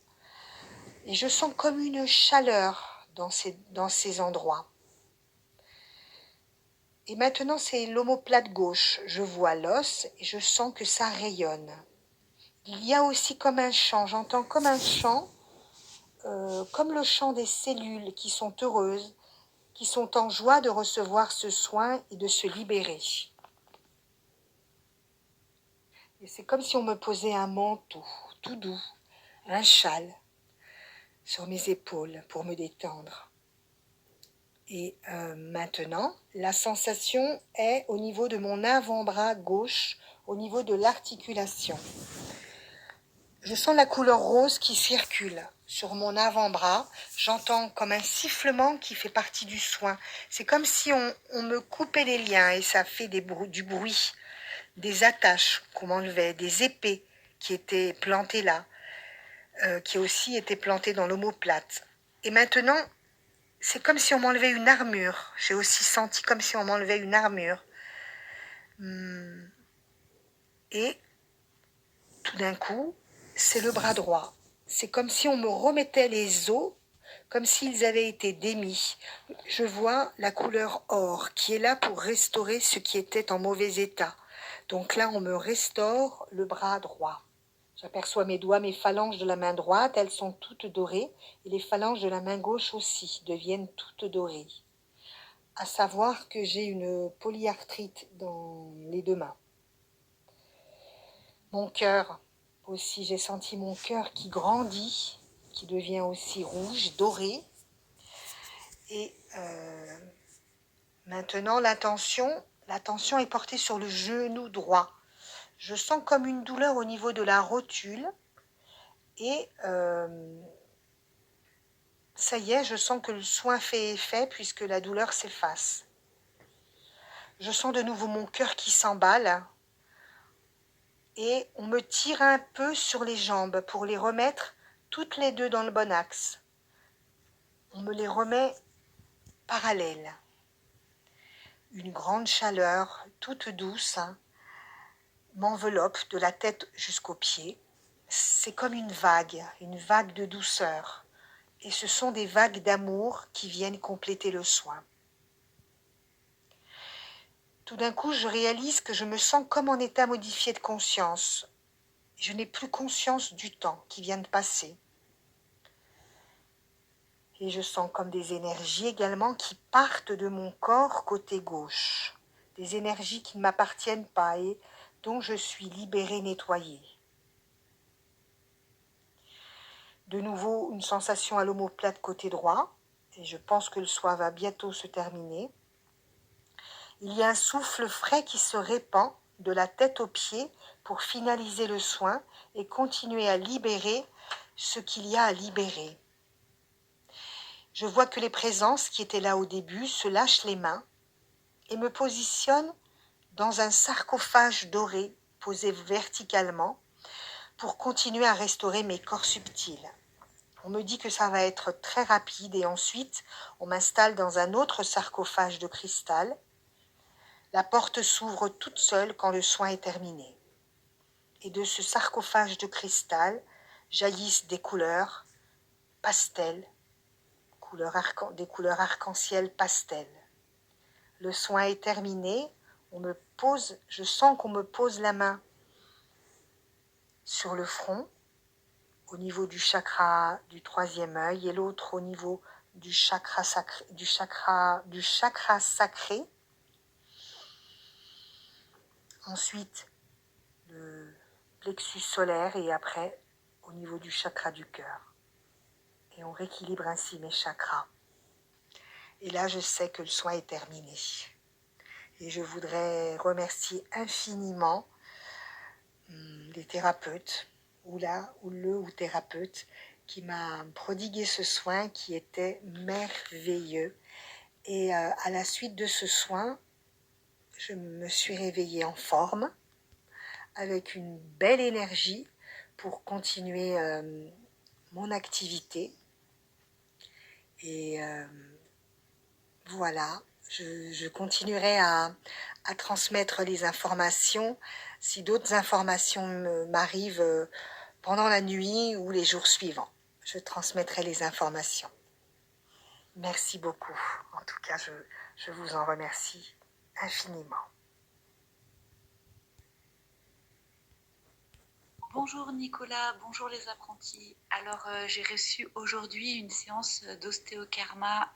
Et je sens comme une chaleur dans ces endroits. Et maintenant, c'est l'omoplate gauche. Je vois l'os et je sens que ça rayonne. Il y a aussi comme un chant, j'entends comme un chant, comme le chant des cellules qui sont heureuses, qui sont en joie de recevoir ce soin et de se libérer. Et c'est comme si on me posait un manteau tout doux, un châle sur mes épaules pour me détendre. Et maintenant, la sensation est au niveau de mon avant-bras gauche, au niveau de l'articulation. Je sens la couleur rose qui circule sur mon avant-bras. J'entends comme un sifflement qui fait partie du soin. C'est comme si on me coupait les liens et ça fait du bruit. Des attaches qu'on m'enlevait, des épées qui étaient plantées là, qui aussi étaient plantées dans l'omoplate. Et maintenant, c'est comme si on m'enlevait une armure. J'ai aussi senti comme si on m'enlevait une armure. Et tout d'un coup, c'est le bras droit. C'est comme si on me remettait les os, comme s'ils avaient été démis. Je vois la couleur or qui est là pour restaurer ce qui était en mauvais état. Donc là, on me restaure le bras droit. J'aperçois mes doigts, mes phalanges de la main droite, elles sont toutes dorées, et les phalanges de la main gauche aussi deviennent toutes dorées. À savoir que j'ai une polyarthrite dans les deux mains. Mon cœur aussi, j'ai senti mon cœur qui grandit, qui devient aussi rouge, doré. Et maintenant, l'attention est portée sur le genou droit. Je sens comme une douleur au niveau de la rotule. Et ça y est, je sens que le soin fait effet puisque la douleur s'efface. Je sens de nouveau mon cœur qui s'emballe. Et on me tire un peu sur les jambes pour les remettre toutes les deux dans le bon axe. On me les remet parallèles. Une grande chaleur, toute douce, m'enveloppe de la tête jusqu'aux pieds. C'est comme une vague de douceur. Et ce sont des vagues d'amour qui viennent compléter le soin. Tout d'un coup, je réalise que je me sens comme en état modifié de conscience. Je n'ai plus conscience du temps qui vient de passer. Et je sens comme des énergies également qui partent de mon corps côté gauche. Des énergies qui ne m'appartiennent pas et dont je suis libérée, nettoyée. De nouveau, une sensation à l'omoplate côté droit. Et je pense que le soin va bientôt se terminer. Il y a un souffle frais qui se répand de la tête aux pieds pour finaliser le soin et continuer à libérer ce qu'il y a à libérer. Je vois que les présences qui étaient là au début se lâchent les mains et me positionnent dans un sarcophage doré posé verticalement pour continuer à restaurer mes corps subtils. On me dit que ça va être très rapide et ensuite on m'installe dans un autre sarcophage de cristal. La porte s'ouvre toute seule quand le soin est terminé. Et de ce sarcophage de cristal jaillissent des couleurs pastel, des couleurs arc-en-ciel pastel. Le soin est terminé, je sens qu'on me pose la main sur le front, au niveau du chakra du troisième œil et l'autre au niveau du chakra sacré. Ensuite, le plexus solaire et après au niveau du chakra du cœur. Et on rééquilibre ainsi mes chakras. Et là, je sais que le soin est terminé. Et je voudrais remercier infiniment les thérapeutes, ou le thérapeute, qui m'a prodigué ce soin qui était merveilleux. Et à la suite de ce soin, je me suis réveillée en forme, avec une belle énergie pour continuer mon activité. Et voilà, je continuerai à transmettre les informations si d'autres informations m'arrivent pendant la nuit ou les jours suivants. Je transmettrai les informations. Merci beaucoup. En tout cas, je vous en remercie infiniment. Bonjour Nicolas, bonjour les apprentis. Alors j'ai reçu aujourd'hui une séance d'ostéokarma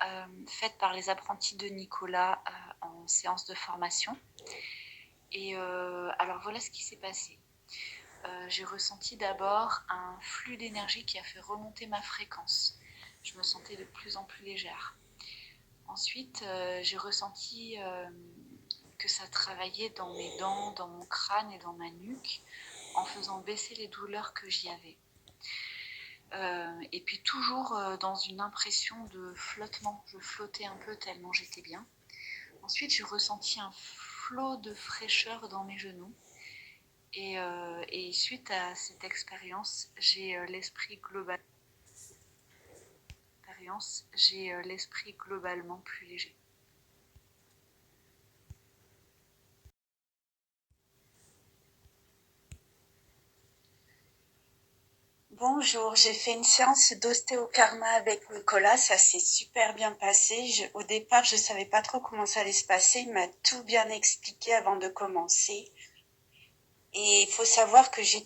faite par les apprentis de Nicolas en séance de formation. Et alors voilà ce qui s'est passé. J'ai ressenti d'abord un flux d'énergie qui a fait remonter ma fréquence. Je me sentais de plus en plus légère. Ensuite, j'ai ressenti que ça travaillait dans mes dents, dans mon crâne et dans ma nuque, en faisant baisser les douleurs que j'y avais. Et puis toujours dans une impression de flottement. Je flottais un peu tellement j'étais bien. Ensuite, j'ai ressenti un flot de fraîcheur dans mes genoux. Et suite à cette expérience, j'ai l'esprit globalement plus léger. Bonjour, j'ai fait une séance d'ostéokarma avec Nicolas, ça s'est super bien passé. Au départ, je savais pas trop comment ça allait se passer, il m'a tout bien expliqué avant de commencer. Et il faut savoir que je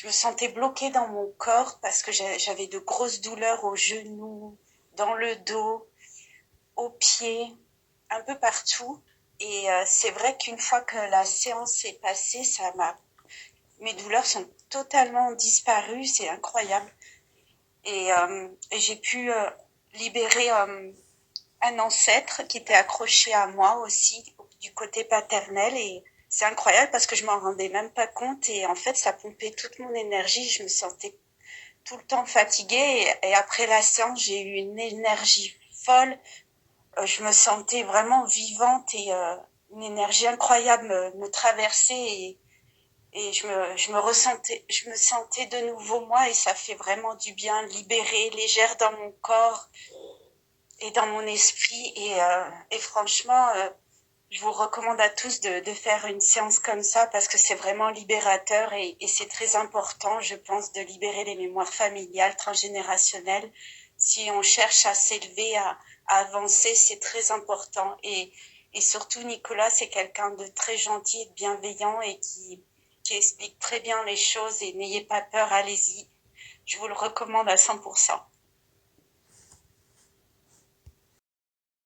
me sentais bloquée dans mon corps parce que j'avais de grosses douleurs aux genoux, dans le dos, aux pieds, un peu partout. Et c'est vrai qu'une fois que la séance est passée, mes douleurs sont totalement disparues, c'est incroyable. Et j'ai pu libérer un ancêtre qui était accroché à moi aussi du côté paternel, et c'est incroyable parce que je m'en rendais même pas compte, et en fait ça pompait toute mon énergie, je me sentais tout le temps fatiguée, et après la séance j'ai eu une énergie folle, je me sentais vraiment vivante, et une énergie incroyable me traversait, et je me sentais de nouveau moi, et ça fait vraiment du bien, libérée, légère dans mon corps et dans mon esprit, et franchement, je vous recommande à tous de faire une séance comme ça parce que c'est vraiment libérateur, et c'est très important, je pense, de libérer les mémoires familiales, transgénérationnelles. Si on cherche à s'élever, à avancer, c'est très important. Et surtout, Nicolas, c'est quelqu'un de très gentil et de bienveillant, et qui explique très bien les choses, et n'ayez pas peur, allez-y. Je vous le recommande à 100%.